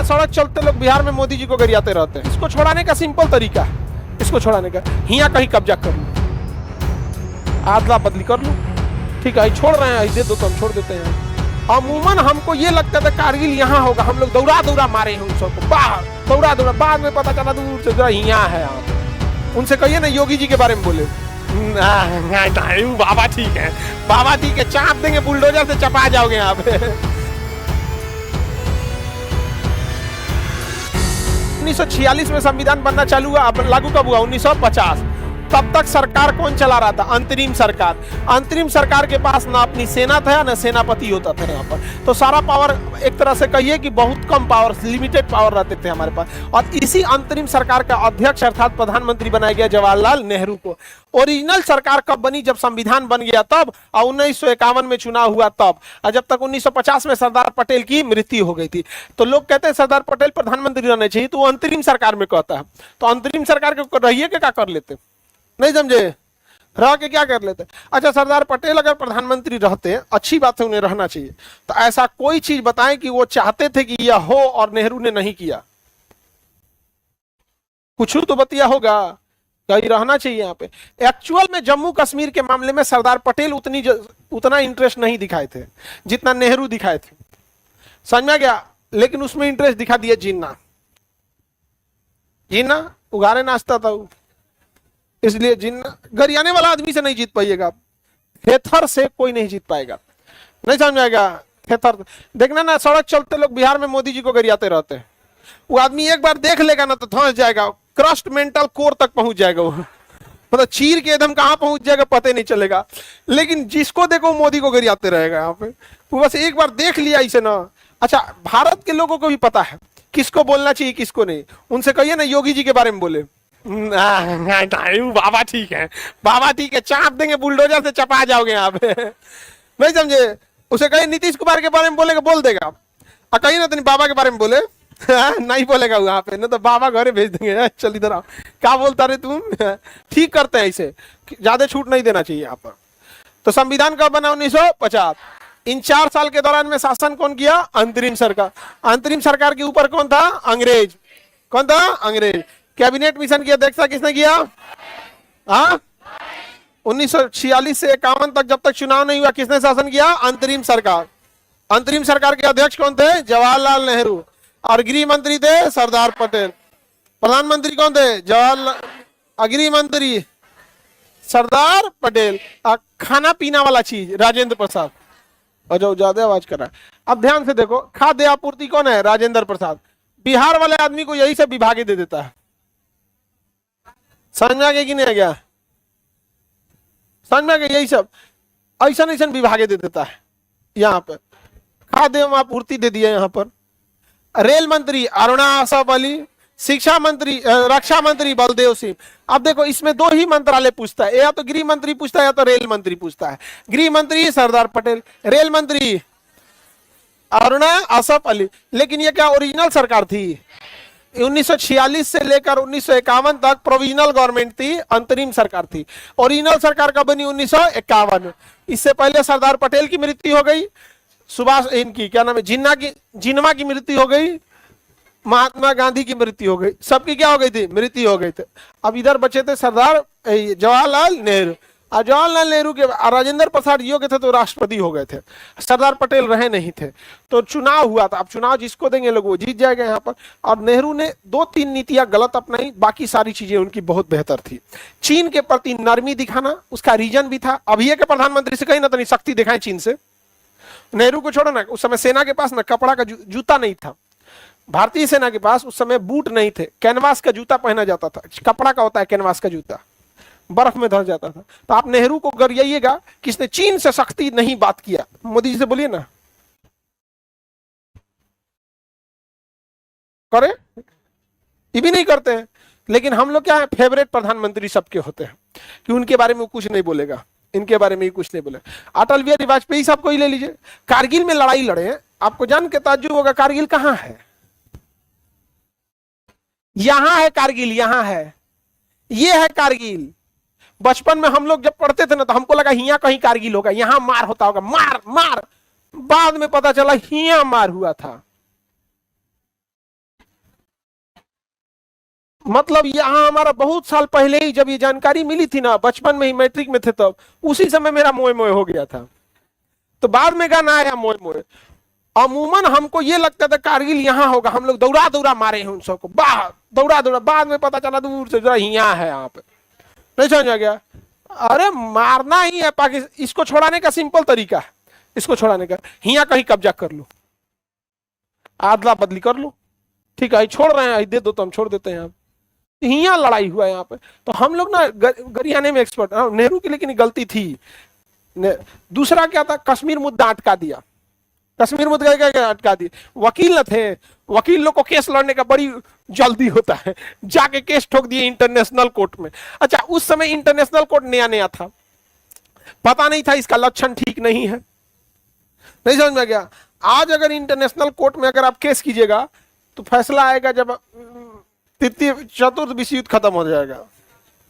ना सड़क चलते लोग बिहार में मोदी जी को गरियाते रहते हैं। इसको छोड़ाने का सिंपल तरीका है, इसको छोड़ाने का हिया कहीं कब्जा कर लो, आदला बदली कर लो, ठीक है छोड़ रहे हैं दे दो तो हम छोड़ देते हैं। अमूमन हमको ये लगता था कारगिल यहाँ होगा, हम लोग दौड़ा दौड़ा मारे हैं उन सबको बाहर, दौड़ा दौड़ा, बाद में पता चला दूर से यहाँ है। आप उनसे कहिए ना योगी जी के बारे में बोले, बाबा ठीक है, बाबा ठीक है, चाप देंगे बुलडोजर से, चपा जाओगे यहाँ पे। 1946 में संविधान बनना चालू हुआ, लागू कब हुआ? 1950। तब तक सरकार कौन चला रहा था? अंतरिम सरकार। अंतरिम सरकार के पास ना अपनी सेना था ना सेनापति होता था यहाँ पर, तो सारा पावर एक तरह से कहिए कि बहुत कम पावर, लिमिटेड पावर रहते थे हमारे पास। और इसी अंतरिम सरकार का अध्यक्ष अर्थात प्रधानमंत्री बनाया गया जवाहरलाल नेहरू को। ओरिजिनल सरकार कब बनी? जब संविधान बन गया तब, और 1951 में चुनाव हुआ तब, और जब तक 1950 में सरदार पटेल की मृत्यु हो गई थी। तो लोग कहते हैं सरदार पटेल प्रधानमंत्री रहने चाहिए, तो वो अंतरिम सरकार में कहता है। तो अंतरिम सरकार के रहिए के क्या कर लेते, नहीं समझे, रह के क्या कर लेते? अच्छा, सरदार पटेल अगर प्रधानमंत्री रहते, अच्छी बात है, उन्हें रहना चाहिए, तो ऐसा कोई चीज बताएं कि वो चाहते थे कि यह हो और नेहरू ने नहीं किया, कुछ तो बतिया होगा, कहीं रहना चाहिए यहाँ पे। एक्चुअल में जम्मू कश्मीर के मामले में सरदार पटेल उतना इंटरेस्ट नहीं दिखाए थे जितना नेहरू दिखाए थे, समझ में गया? लेकिन उसमें इंटरेस्ट दिखा दिया जिन्ना, जिन्ना उगारे नाचता था, इसलिए जिन्ना गरियाने वाला आदमी से नहीं जीत पाइएगा, थेथर से कोई नहीं जीत पाएगा, नहीं समझ आएगा? थेथर देखना ना, सड़क चलते लोग बिहार में मोदी जी को गरियाते रहते हैं, वो आदमी एक बार देख लेगा ना तो धंस जाएगा, क्रस्ट मेंटल कोर तक पहुंच जाएगा, वो मतलब चीर के एकदम कहां पहुंच जाएगा पता ही नहीं चलेगा। लेकिन जिसको देखो मोदी को गरियाते रहेगा यहाँ पे, वो बस एक बार देख लिया इसे ना। अच्छा, भारत के लोगों को भी पता है किसको बोलना चाहिए किसको नहीं, उनसे कहिए ना योगी जी के बारे में बोले, बाबा ठीक है, बाबा ठीक है, चाप देंगे बुलडोजर से, चपा जाओगे यहाँ पे, नहीं समझे? उसे कहिए नीतीश कुमार के बारे में बोलेगा, बोल देगा, और कहिए ना तो बाबा के बारे में बोले, नहीं बोलेगा वहां पे, नहीं तो बाबा घरे भेज देंगे, चल इधर आओ, क्या बोलता रहे तुम, ठीक करते हैं इसे, ज्यादा छूट नहीं देना चाहिए यहाँ पर। तो संविधान कब बना? 1950। इन 4 साल के दौरान में शासन कौन किया? अंतरिम सरकार। अंतरिम सरकार के ऊपर कौन था? अंग्रेज। कौन था? अंग्रेज। कैबिनेट मिशन की अध्यक्षता किसने किया? हाँ, 1946 से 51 तक जब तक चुनाव नहीं हुआ किसने शासन किया? अंतरिम सरकार। अंतरिम सरकार के अध्यक्ष कौन थे? जवाहरलाल नेहरू। और गृह मंत्री थे सरदार पटेल। प्रधानमंत्री कौन थे? जवाहरलाल। गृह मंत्री सरदार पटेल। खाना पीना वाला चीज राजेंद्र प्रसाद। और जो ज्यादा आवाज कर रहा है, अब ध्यान से देखो, खाद्य आपूर्ति कौन है? राजेंद्र प्रसाद। बिहार वाले आदमी को यही सब विभागे दे देता है, समझ में आ गया कि नहीं आ गया? समझ में आ गया? यही सब ऐसा ऐसा विभागे दे देता है। यहाँ पर खाद्य आपूर्ति दे दिया, यहाँ पर रेल मंत्री अरुणा आसफ अली, शिक्षा मंत्री रक्षा मंत्री बलदेव सिंह। अब देखो, इसमें 2 ही मंत्रालय पूछता है, या तो गृह मंत्री पूछता है या तो रेल मंत्री पूछता है। गृह मंत्री सरदार पटेल, रेल मंत्री अरुणा आसफ अली। लेकिन ये क्या ओरिजिनल सरकार थी? 1946 से लेकर 1951 तक प्रोविजनल गवर्नमेंट थी, अंतरिम सरकार थी। ओरिजिनल सरकार कब बनी? 1951। इससे पहले सरदार पटेल की मृत्यु हो गई, सुभाष इनकी क्या नाम है, जिन्ना की मृत्यु हो गई, महात्मा गांधी की मृत्यु हो गई, सबकी क्या हो गई थी? मृत्यु हो गई थी। अब इधर बचे थे सरदार जवाहरलाल नेहरू। और जवाहरलाल नेहरू के राजेंद्र प्रसाद योग्य थे तो राष्ट्रपति हो गए थे, सरदार पटेल रहे नहीं थे। तो चुनाव हुआ था, अब चुनाव जिसको देंगे लोग वो जीत जाएगा यहाँ पर। और नेहरू ने 2-3 नीतियां गलत अपनाई, बाकी सारी चीजें उनकी बहुत बेहतर थी। चीन के प्रति नरमी दिखाना उसका रीजन भी था। अभी के प्रधानमंत्री से कहीं ना तो शक्ति दिखाए चीन से। नेहरू को छोड़ो ना, उस समय सेना के पास ना कपड़ा का जूता नहीं था, भारतीय सेना के पास उस समय बूट नहीं थे, कैनवास का जूता पहना जाता था, कपड़ा का होता है कैनवास का जूता, बर्फ में धंस जाता था। तो आप नेहरू को गरियाइएगा किसने चीन से सख्ती नहीं बात किया, मोदी जी से बोलिए ना, करे? ये भी नहीं करते हैं। लेकिन हम लोग क्या है, फेवरेट प्रधानमंत्री सबके होते हैं कि उनके बारे में कुछ नहीं बोलेगा, इनके बारे में ही कुछ नहीं बोले। अटल बिहारी वाजपेयी साहब को ही ले लीजिए, कारगिल में लड़ाई लड़े हैं, आपको जान के ताज्जुब होगा कारगिल कहां है? यहां है कारगिल, यहां है, ये है कारगिल। बचपन में हम लोग जब पढ़ते थे ना तो हमको लगा हिया कहीं कारगिल होगा, यहां मार होता होगा, मार मार, बाद में पता चला हिया मार हुआ था। मतलब यहाँ हमारा बहुत साल पहले ही जब ये जानकारी मिली थी ना, बचपन में ही मैट्रिक में थे तब, उसी समय मेरा मोए मोए हो गया था। तो बाद में गाना आया मोए मोए। अमूमन हमको ये लगता था कारगिल यहाँ होगा, हम लोग दौड़ा दौड़ा मारे हैं उन सबको, बाहर दौड़ा दौड़ा, बाद में पता चला दूर से जरा यहाँ है, यहाँ पे नहीं समझ आ गया। अरे मारना ही है पाकिस्तान, इसको छोड़ाने का सिंपल तरीका है, इसको छोड़ाने का, यहाँ कहीं कब्जा कर लो, आदला बदली कर लो, ठीक है छोड़ रहे हैं, दे दो तो हम छोड़ देते हैं। यहाँ यहाँ लड़ाई हुआ है यहाँ पे, तो हम लोग ना गरियाने में एक्सपर्ट। नेहरू की लेकिन गलती थी। दूसरा क्या था, कश्मीर मुद्दा अटका दिया, कश्मीर मुद्दा क्या अटका दिया, वकील न थे, वकील लोग को केस लड़ने का बड़ी जल्दी होता है, जाके केस ठोक दिए इंटरनेशनल कोर्ट में। अच्छा उस समय इंटरनेशनल कोर्ट नया नया था, पता नहीं था इसका लक्षण ठीक नहीं है, नहीं समझ में गया। आज अगर इंटरनेशनल कोर्ट में अगर आप केस कीजिएगा तो फैसला आएगा जब तृतीय चतुर्थ विश्व युद्ध खत्म हो जाएगा।